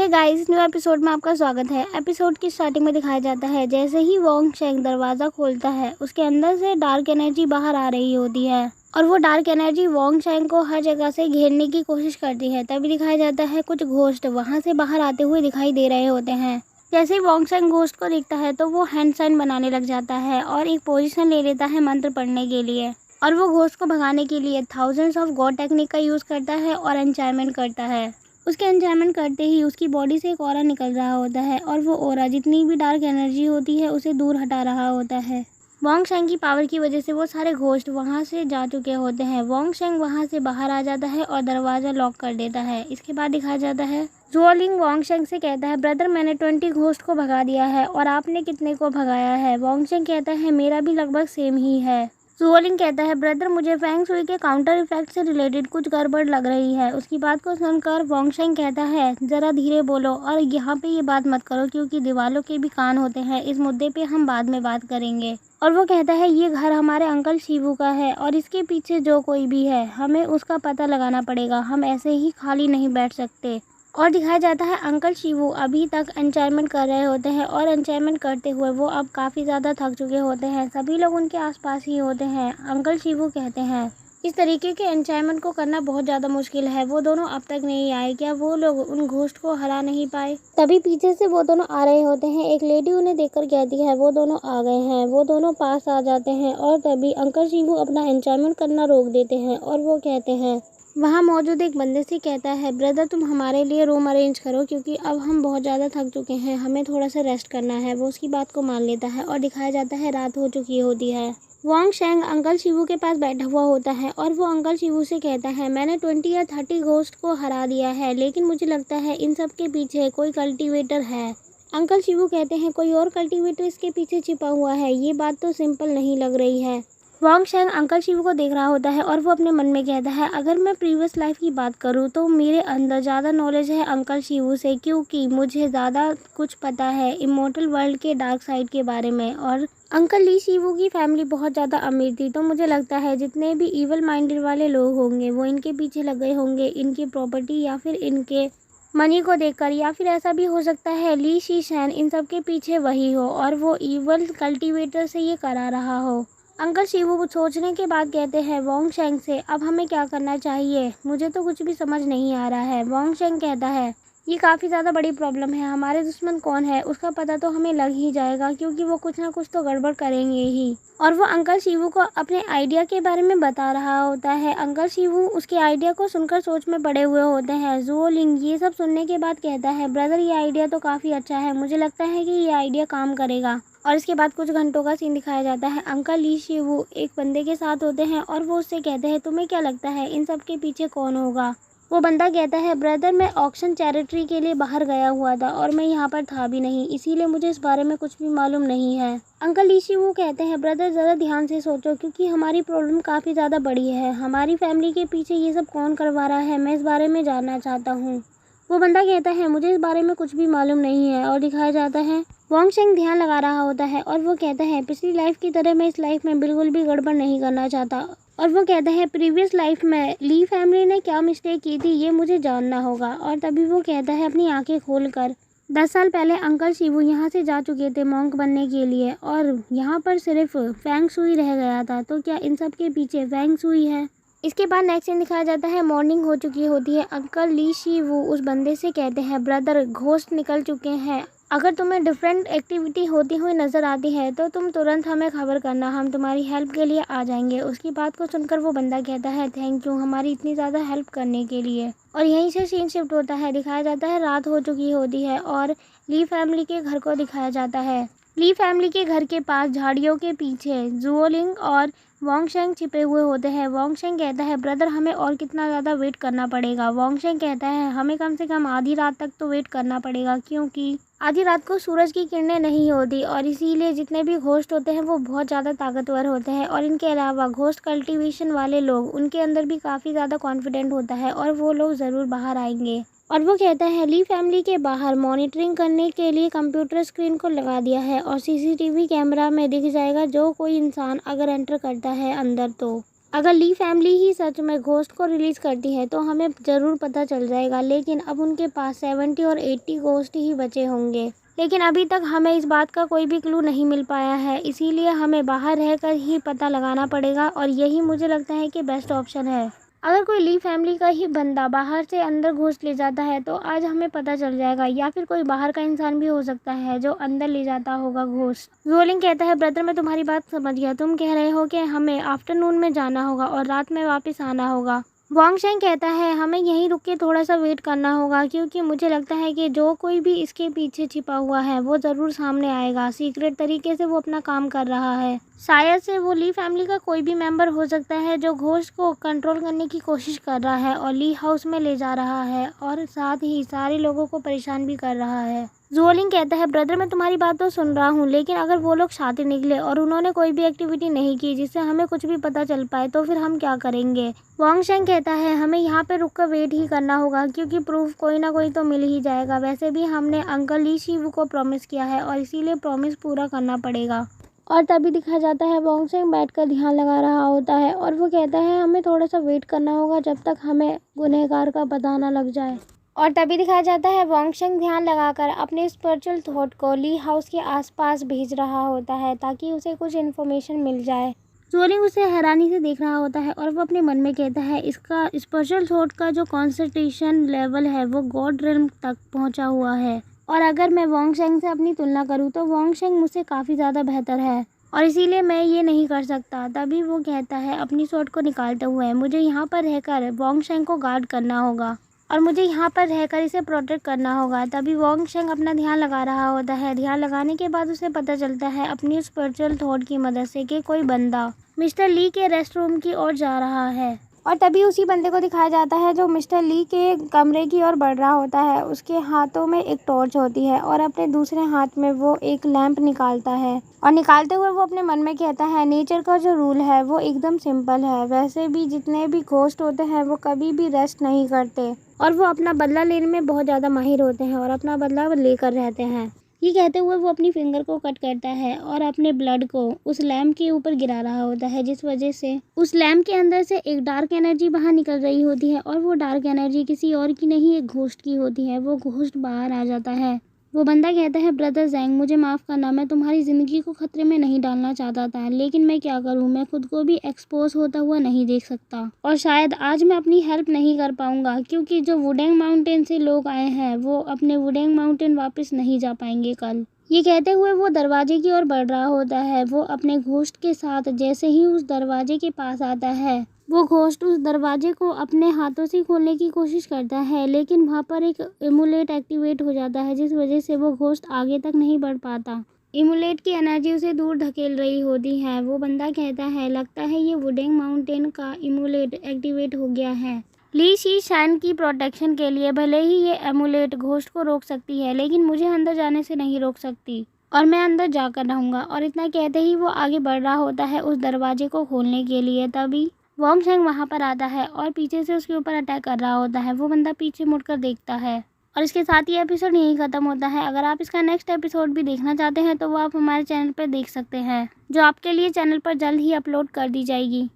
Guys, new episode में आपका स्वागत है। एपिसोड की स्टार्टिंग में दिखाया जाता है जैसे ही वोंग शेंग दरवाज़ा खोलता है उसके अंदर से डार्क एनर्जी बाहर आ रही होती है और वो डार्क एनर्जी वोंग शेंग को हर जगह से घेरने की कोशिश करती है। तभी दिखाया जाता है कुछ घोस्ट वहाँ से बाहर आते हुए दिखाई दे रहे होते हैं। जैसे ही वोंग शेंग घोस्ट को देखता है तो वो हैंड साइन बनाने लग जाता है और एक पोजीशन ले लेता है मंत्र पढ़ने के लिए, और वो घोस्ट को भगाने के लिए थाउजेंड्स ऑफ गॉड टेक्निक का यूज़ करता है और एन्चायरमेंट करता है। उसके एन्चायरमेंट करते ही उसकी बॉडी से एक ऑरा निकल रहा होता है और वो ऑरा जितनी भी डार्क एनर्जी होती है उसे दूर हटा रहा होता है। वोंग शेंग की पावर की वजह से वो सारे घोस्ट वहाँ से जा चुके होते हैं। वोंग शेंग वहाँ से बाहर आ जाता है और दरवाज़ा लॉक कर देता है। इसके बाद दिखाया जाता है ज़ुओलिंग वोंग शेंग से कहता है, ब्रदर मैंने 20 घोस्ट को भगा दिया है और आपने कितने को भगाया है? वोंग शेंग कहता है, मेरा भी लगभग सेम ही है। ज़ुओलिंग कहता है, ब्रदर मुझे फेंग शुई के काउंटर इफेक्ट से रिलेटेड कुछ गड़बड़ लग रही है। उसकी बात को सुनकर वोंग शेंग कहता है, ज़रा धीरे बोलो और यहाँ पे ये बात मत करो क्योंकि दीवालों के भी कान होते हैं। इस मुद्दे पे हम बाद में बात करेंगे। और वो कहता है, ये घर हमारे अंकल शिवू का है और इसके पीछे जो कोई भी है हमें उसका पता लगाना पड़ेगा। हम ऐसे ही खाली नहीं बैठ सकते। और दिखाया जाता है अंकल शिवू अभी तक एन्चायरमेंट कर रहे होते हैं और एन्चायरमेंट करते हुए वो अब काफ़ी ज़्यादा थक चुके होते हैं। सभी लोग उनके आसपास ही होते हैं। अंकल शिवू कहते हैं, इस तरीके के एन्चायरमेंट को करना बहुत ज़्यादा मुश्किल है। वो दोनों अब तक नहीं आए, क्या वो लोग उन घोस्ट को हरा नहीं पाए? तभी पीछे से वो दोनों आ रहे होते हैं। एक लेडी उन्हें देखकर कहती है, वो दोनों आ गए हैं। वो दोनों पास आ जाते हैं और तभी अंकल शिवू अपना एन्चायरमेंट करना रोक देते हैं और वो कहते हैं, वहाँ मौजूद एक बंदे से कहता है, ब्रदर तुम हमारे लिए रूम अरेंज करो क्योंकि अब हम बहुत ज़्यादा थक चुके हैं, हमें थोड़ा सा रेस्ट करना है। वो उसकी बात को मान लेता है और दिखाया जाता है रात हो चुकी होती है। वोंग शेंग अंकल शिवू के पास बैठा हुआ होता है और वो अंकल शिवू से कहता है, मैंने 20 या 30 घोस्ट को हरा दिया है लेकिन मुझे लगता है इन सब के पीछे कोई कल्टिवेटर है। अंकल शिवू कहते हैं, कोई और कल्टिवेटर इसके पीछे छिपा हुआ है, ये बात तो सिंपल नहीं लग रही है। वोंग शेंग अंकल शिवू को देख रहा होता है और वो अपने मन में कहता है, अगर मैं प्रीवियस लाइफ की बात करूँ तो मेरे अंदर ज़्यादा नॉलेज है अंकल शिवू से, क्योंकि मुझे ज़्यादा कुछ पता है इमोर्टल वर्ल्ड के डार्क साइड के बारे में। और अंकल ली शिवू की फैमिली बहुत ज़्यादा अमीर थी, तो मुझे लगता है जितने भी ईवल माइंडेड वाले लोग होंगे वो इनके पीछे लग गए होंगे, इनकी प्रॉपर्टी या फिर इनके मनी को देखकर। या फिर ऐसा भी हो सकता है ली शी शैन इन सब के पीछे वही हो और वो ईवल कल्टिवेटर से ये करा रहा हो। अंकल शिवू सोचने के बाद कहते हैं वोंग शेंग से, अब हमें क्या करना चाहिए? मुझे तो कुछ भी समझ नहीं आ रहा है। वोंग शेंग कहता है, ये काफ़ी ज़्यादा बड़ी प्रॉब्लम है। हमारे दुश्मन कौन है उसका पता तो हमें लग ही जाएगा क्योंकि वो कुछ ना कुछ तो गड़बड़ करेंगे ही। और वो अंकल शिवू को अपने आइडिया के बारे में बता रहा होता है। अंकल शिवू उसके आइडिया को सुनकर सोच में पड़े हुए होते हैं। ज़ुओलिंग ये सब सुनने के बाद कहता है, ब्रदर ये आइडिया तो काफ़ी अच्छा है, मुझे लगता है कि ये आइडिया काम करेगा। और इसके बाद कुछ घंटों का सीन दिखाया जाता है। अंकल ली शिवू एक बंदे के साथ होते हैं और वो उससे कहते हैं, तुम्हें क्या लगता है इन सब के पीछे कौन होगा? वो बंदा कहता है, ब्रदर मैं ऑक्शन चैरिटी के लिए बाहर गया हुआ था और मैं यहाँ पर था भी नहीं, इसीलिए मुझे इस बारे में कुछ भी मालूम नहीं है। अंकल ली शिवू कहते हैं, ब्रदर ज़रा ध्यान से सोचो क्योंकि हमारी प्रॉब्लम काफ़ी ज़्यादा बड़ी है। हमारी फैमिली के पीछे ये सब कौन करवा रहा है, मैं इस बारे में जानना चाहता हूँ। वो बंदा कहता है, मुझे इस बारे में कुछ भी मालूम नहीं है। और दिखाया जाता है वोंग शेंग ध्यान लगा रहा होता है और वो कहता है, पिछली लाइफ की तरह मैं इस लाइफ में बिल्कुल भी गड़बड़ नहीं करना चाहता। और वो कहता है, प्रीवियस लाइफ में ली फैमिली ने क्या मिस्टेक की थी ये मुझे जानना होगा। और तभी वो कहता है अपनी आंखें खोलकर, 10 साल पहले अंकल शिवू यहाँ से जा चुके थे मॉन्क बनने के लिए और यहाँ पर सिर्फ फेंग शुई रह गया था, तो क्या इन सब के पीछे फेंग शुई है? इसके बाद नेक्स्ट सीन दिखाया जाता है, मॉर्निंग हो चुकी होती है। अंकल ली शिवू उस बंदे से कहते हैं, ब्रदर घोस्ट निकल चुके हैं, अगर तुम्हें डिफरेंट एक्टिविटी होती हुई नज़र आती है तो तुम तुरंत हमें खबर करना, हम तुम्हारी हेल्प के लिए आ जाएंगे। उसकी बात को सुनकर वो बंदा कहता है, थैंक यू हमारी इतनी ज़्यादा हेल्प करने के लिए। और यहीं से सीन शिफ्ट होता है। दिखाया जाता है रात हो चुकी होती है और ली फैमिली के घर को दिखाया जाता है। ली फैमिली के घर के पास झाड़ियों के पीछे ज़ुओलिंग और वोंग शेंग छिपे हुए होते हैं। वोंग शेंग कहता है, ब्रदर हमें और कितना ज़्यादा वेट करना पड़ेगा? वोंग शेंग कहता है, हमें कम से कम आधी रात तक तो वेट करना पड़ेगा क्योंकि आधी रात को सूरज की किरणें नहीं होती और इसीलिए जितने भी घोस्ट होते हैं वो बहुत ज़्यादा ताकतवर होते हैं। और इनके अलावा घोस्ट कल्टीवेशन वाले लोग, उनके अंदर भी काफ़ी ज़्यादा कॉन्फिडेंट होता है और वो लोग ज़रूर बाहर आएंगे। और वो कहता है, ली फैमिली के बाहर मॉनिटरिंग करने के लिए कंप्यूटर स्क्रीन को लगा दिया है और सीसीटीवी कैमरा में दिख जाएगा जो कोई इंसान अगर एंटर करता है अंदर तो। अगर ली फैमिली ही सच में घोस्ट को रिलीज़ करती है तो हमें ज़रूर पता चल जाएगा, लेकिन अब उनके पास 70 और 80 घोस्ट ही बचे होंगे। लेकिन अभी तक हमें इस बात का कोई भी क्लू नहीं मिल पाया है, इसीलिए हमें बाहर रहकर ही पता लगाना पड़ेगा और यही मुझे लगता है कि बेस्ट ऑप्शन है। अगर कोई ली फैमिली का ही बंदा बाहर से अंदर घोस्ट ले जाता है तो आज हमें पता चल जाएगा, या फिर कोई बाहर का इंसान भी हो सकता है जो अंदर ले जाता होगा घोस्ट। रोलिंग कहता है, ब्रदर मैं तुम्हारी बात समझ गया, तुम कह रहे हो कि हमें आफ्टरनून में जाना होगा और रात में वापस आना होगा। वॉन्ग शेंग कहता है, हमें यहीं रुक के थोड़ा सा वेट करना होगा, क्योंकि मुझे लगता है कि जो कोई भी इसके पीछे छिपा हुआ है वो ज़रूर सामने आएगा। सीक्रेट तरीके से वो अपना काम कर रहा है। शायद से वो ली फैमिली का कोई भी मेंबर हो सकता है जो घोस्ट को कंट्रोल करने की कोशिश कर रहा है और ली हाउस में ले जा रहा है और साथ ही सारे लोगों को परेशान भी कर रहा है। जुओलिंग कहता है, ब्रदर मैं तुम्हारी बात तो सुन रहा हूँ, लेकिन अगर वो लोग शातिर निकले और उन्होंने कोई भी एक्टिविटी नहीं की जिससे हमें कुछ भी पता चल पाए तो फिर हम क्या करेंगे। वॉन्ग शेंग कहता है, हमें यहाँ पे रुक कर वेट ही करना होगा, क्योंकि प्रूफ कोई ना कोई तो मिल ही जाएगा। वैसे भी हमने अंकल ली शिवू को प्रॉमिस किया है और इसीलिए प्रॉमिस पूरा करना पड़ेगा। और तभी दिखाया जाता है वॉन्ग शेंग बैठकर ध्यान लगा रहा होता है और वो कहता है, हमें थोड़ा सा वेट करना होगा जब तक हमें गुनहगार का पता ना लग जाए। और तभी दिखाया जाता है वॉन्ग शेंग ध्यान लगाकर अपने स्पिरिचुअल थॉट को ली हाउस के आसपास भेज रहा होता है ताकि उसे कुछ इन्फॉर्मेशन मिल जाए। जोलिंग उसे हैरानी से देख रहा होता है और वो अपने मन में कहता है, इसका स्पिरिचुअल थॉट का जो कॉन्सेंट्रेशन लेवल है वो गॉड रिल्म तक पहुंचा हुआ है, और अगर मैं वॉन्ग शेंग से अपनी तुलना करूँ तो वॉन्ग शेंग मुझसे काफ़ी ज़्यादा बेहतर है और इसीलिए मैं ये नहीं कर सकता। तभी वो कहता है अपनी स्वॉर्ड को निकालते हुए, मुझे यहाँ पर रहकर वॉन्ग शेंग को गार्ड करना होगा और मुझे यहाँ पर रहकर इसे प्रोटेक्ट करना होगा। तभी वॉन्ग शेंग अपना ध्यान लगा रहा होता है। ध्यान लगाने के बाद उसे पता चलता है अपनी स्पिरिचुअल थॉट की मदद से कि कोई बंदा मिस्टर ली के रेस्ट रूम की ओर जा रहा है और तभी उसी बंदे को दिखाया जाता है जो मिस्टर ली के कमरे की ओर बढ़ रहा होता है। उसके हाथों में एक टॉर्च होती है और अपने दूसरे हाथ में वो एक लैंप निकालता है और निकालते हुए वो अपने मन में कहता है, नेचर का जो रूल है वो एकदम सिंपल है। वैसे भी जितने भी घोस्ट होते हैं वो कभी भी रेस्ट नहीं करते और वो अपना बदला लेने में बहुत ज़्यादा माहिर होते हैं और अपना बदला लेकर रहते हैं। ये कहते हुए वो अपनी फिंगर को कट करता है और अपने ब्लड को उस लैम्प के ऊपर गिरा रहा होता है, जिस वजह से उस लैम्प के अंदर से एक डार्क एनर्जी बाहर निकल रही होती है और वो डार्क एनर्जी किसी और की नहीं, एक घोस्ट की होती है। वो घोस्ट बाहर आ जाता है। वो बंदा कहता है, ब्रदर जैंग मुझे माफ़ करना, मैं तुम्हारी ज़िंदगी को ख़तरे में नहीं डालना चाहता था, लेकिन मैं क्या करूं, मैं खुद को भी एक्सपोज होता हुआ नहीं देख सकता और शायद आज मैं अपनी हेल्प नहीं कर पाऊंगा, क्योंकि जो वुडेंग माउंटेन से लोग आए हैं वो अपने वुडेंग माउंटेन वापस नहीं जा पाएंगे कल। ये कहते हुए वो दरवाजे की ओर बढ़ रहा होता है। वो अपने घोस्ट के साथ जैसे ही उस दरवाजे के पास आता है, वो घोस्ट उस दरवाजे को अपने हाथों से खोलने की कोशिश करता है, लेकिन वहाँ पर एक एमुलेट एक्टिवेट हो जाता है, जिस वजह से वो घोस्ट आगे तक नहीं बढ़ पाता। एमुलेट की एनर्जी उसे दूर धकेल रही होती है। वो बंदा कहता है, लगता है ये वुडेंग माउंटेन का एमुलेट एक्टिवेट हो गया है। ली शी शैन की प्रोटेक्शन के लिए भले ही ये एमुलेट घोस्ट को रोक सकती है, लेकिन मुझे अंदर जाने से नहीं रोक सकती और मैं अंदर जाकर रहूँगा। और इतना कहते ही वो आगे बढ़ रहा होता है उस दरवाजे को खोलने के लिए। तभी वॉन्ग शेंग वहाँ पर आता है और पीछे से उसके ऊपर अटैक कर रहा होता है। वो बंदा पीछे मुड़कर देखता है और इसके साथ ही एपिसोड यहीं ख़त्म होता है। अगर आप इसका नेक्स्ट एपिसोड भी देखना चाहते हैं तो वो आप हमारे चैनल पर देख सकते हैं, जो आपके लिए चैनल पर जल्द ही अपलोड कर दी जाएगी।